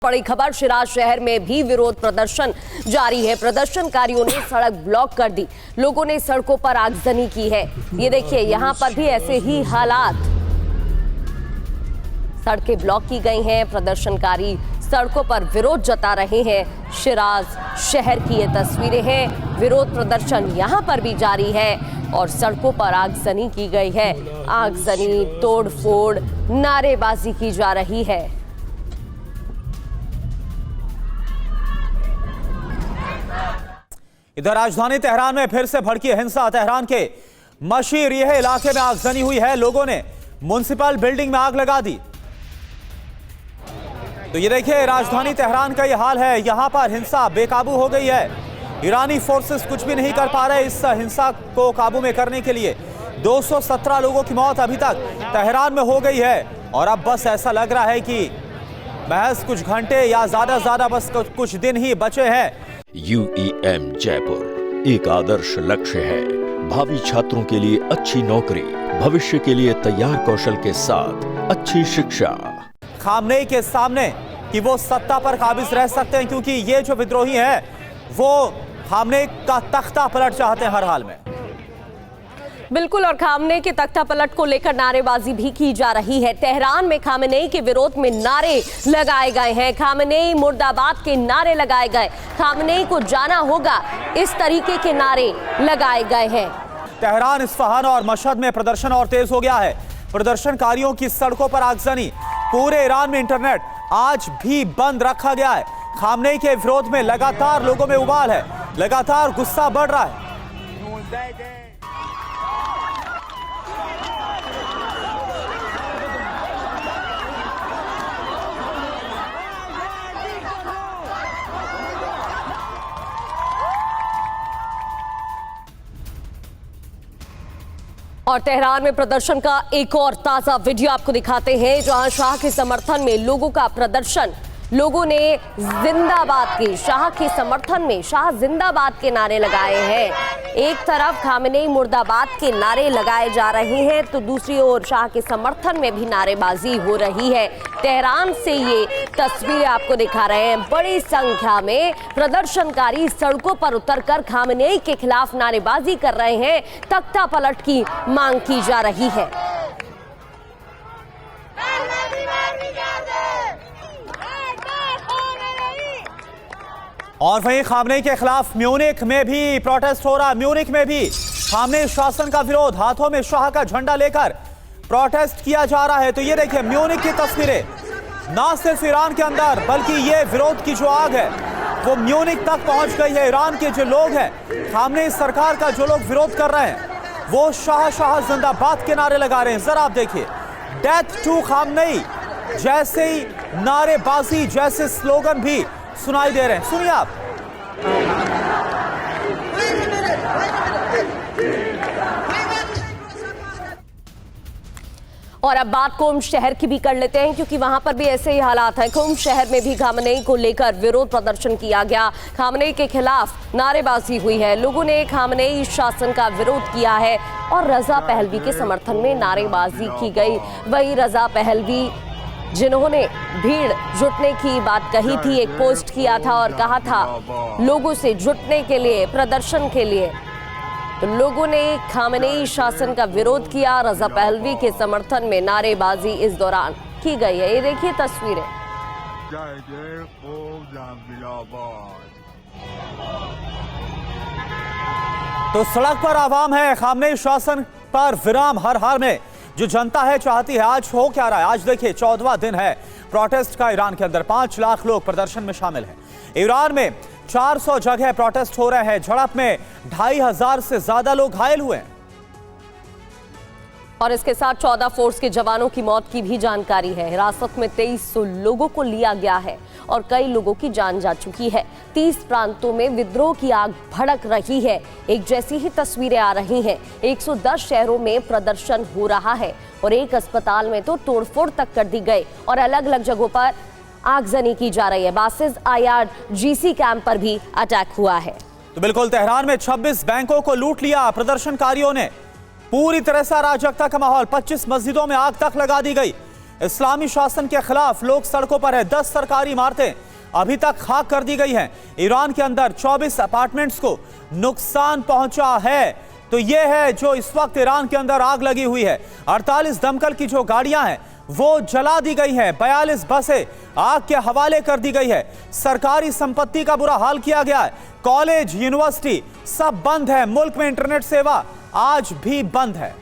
बड़ी खबर, शिराज शहर में भी विरोध प्रदर्शन जारी है। प्रदर्शनकारियों ने सड़क ब्लॉक कर दी, लोगों ने सड़कों पर आगजनी की है। ये देखिए, यहाँ पर भी ऐसे ही हालात, सड़कें ब्लॉक की गई हैं, प्रदर्शनकारी सड़कों पर विरोध जता रहे हैं। शिराज शहर की ये तस्वीरें हैं। विरोध प्रदर्शन यहाँ पर भी जारी है और सड़कों पर आगजनी की गई है। आगजनी, तोड़फोड़, नारेबाजी की जा रही है। इधर राजधानी तेहरान में फिर से भड़की हिंसा। तेहरान के मशीरिह इलाके में आगजनी हुई है। लोगों ने म्युनिसिपल बिल्डिंग में आग लगा दी। तो ये देखिए, राजधानी तेहरान का ये हाल है। यहां पर हिंसा बेकाबू हो गई है। ईरानी फोर्सेस कुछ भी नहीं कर पा रहे इस हिंसा को काबू में करने के लिए। 217 लोगों की मौत अभी तक तेहरान में हो गई है और अब बस ऐसा लग रहा है कि महज कुछ घंटे या ज्यादा बस कुछ दिन ही बचे हैं। UEM जयपुर एक आदर्श लक्ष्य है। भावी छात्रों के लिए अच्छी नौकरी, भविष्य के लिए तैयार कौशल के साथ अच्छी शिक्षा। खामनेई के सामने कि वो सत्ता पर काबिज रह सकते हैं, क्योंकि ये जो विद्रोही हैं वो खामनेई का तख्ता पलट चाहते हैं हर हाल में। बिल्कुल, और खामनेई के तख्ता पलट को लेकर नारेबाजी भी की जा रही है। तेहरान में खामनेई के विरोध में नारे लगाए गए हैं। खामनेई मुर्दाबाद के नारे लगाए गए। खामनेई को जाना होगा, इस तरीके के नारे लगाए गए हैं। तेहरान, इस्फहान और मशहद में प्रदर्शन और तेज हो गया है। प्रदर्शनकारियों की सड़कों पर आगजनी। पूरे ईरान में इंटरनेट आज भी बंद रखा गया है। खामनेई के विरोध में लगातार लोगों में उबाल है, लगातार गुस्सा बढ़ रहा है। और तेहरान में प्रदर्शन का एक और ताजा वीडियो आपको दिखाते हैं, जहां शाह के समर्थन में लोगों का प्रदर्शन। लोगों ने जिंदाबाद के, शाह के समर्थन में शाह जिंदाबाद के नारे लगाए हैं। एक तरफ खामनेई मुर्दाबाद के नारे लगाए जा रहे हैं, तो दूसरी ओर शाह के समर्थन में भी नारेबाजी हो रही है। तेहरान से ये तस्वीरें आपको दिखा रहे हैं। बड़ी संख्या में प्रदर्शनकारी सड़कों पर उतरकर खामनेई के खिलाफ नारेबाजी कर रहे हैं। तख्ता पलट की मांग की जा रही है। और वहीं खामनेई के खिलाफ म्यूनिख में भी प्रोटेस्ट हो रहा। म्यूनिख में भी खामनेई शासन का विरोध, हाथों में शाह का झंडा लेकर प्रोटेस्ट किया जा रहा है। तो ये देखिए, म्यूनिख की तस्वीरें। ना सिर्फ ईरान के अंदर, बल्कि ये विरोध की जो आग है वो म्यूनिख तक पहुंच गई है। ईरान के जो लोग हैं, खामनेई सरकार का जो लोग विरोध कर रहे हैं, वो शाह जिंदाबाद के नारे लगा रहे हैं। जरा आप देखिए, डेथ टू खामनेई जैसे ही नारेबाजी, जैसे स्लोगन भी सुनाई दे रहे हैं। सुनिए आप। और अब बात कोम शहर की भी कर लेते हैं, क्योंकि वहां पर भी ऐसे ही हालात हैं। कोम शहर में भी खामनेई को लेकर विरोध प्रदर्शन किया गया। खामनेई के खिलाफ नारेबाजी हुई है। लोगों ने खामनेई शासन का विरोध किया है और रजा पहलवी के समर्थन में नारेबाजी की गई। वही रजा पहलवी, जिन्होंने भीड़ जुटने की बात कही थी, एक पोस्ट किया था और कहा था लोगों से जुटने के लिए, प्रदर्शन के लिए। तो लोगों ने खामनेई शासन का विरोध किया। रजा पहलवी के समर्थन में नारेबाजी इस दौरान की गई है। ये देखिए तस्वीरें। तो सड़क पर आवाम है। खामनेई शासन पर विराम हर हाल में जो जनता है चाहती है। आज हो क्या रहा है? आज देखिए, 14वां दिन है प्रोटेस्ट का ईरान के अंदर। 5 लाख लोग प्रदर्शन में शामिल हैं। ईरान में 400 जगह प्रोटेस्ट हो रहे हैं। झड़प में 2500 से ज्यादा लोग घायल हुए हैं। और इसके साथ 14 फोर्स के जवानों की मौत की भी जानकारी है। हिरासत में 2300 लोगों को लिया गया है और कई लोगों की जान जा चुकी है। 30 प्रांतों में विद्रोह की आग भड़क रही है। एक जैसी ही तस्वीरें आ रही हैं। 110 शहरों में प्रदर्शन हो रहा है और एक अस्पताल में तो तोड़फोड़ तक कर दी गई और अलग अलग जगहों पर आगजनी की जा रही है। बासिज IRGC कैंप पर भी अटैक हुआ है। तो बिल्कुल, तेहरान में 26 बैंकों को लूट लिया प्रदर्शनकारियों ने। पूरी तरह से अराजकता का माहौल। 25 मस्जिदों में आग तक लगा दी गई। इस्लामी शासन के खिलाफ लोग सड़कों पर है। 10 सरकारी इमारतें अभी तक खाक कर दी गई हैं। ईरान के अंदर 24 अपार्टमेंट्स को नुकसान पहुंचा है। तो यह है जो इस वक्त ईरान के अंदर आग लगी हुई है। 48 दमकल की जो गाड़ियां हैं वो जला दी गई हैं। 42 बसें आग के हवाले कर दी गई है। सरकारी संपत्ति का बुरा हाल किया गया है। कॉलेज, यूनिवर्सिटी सब बंद है। मुल्क में इंटरनेट सेवा आज भी बंद है।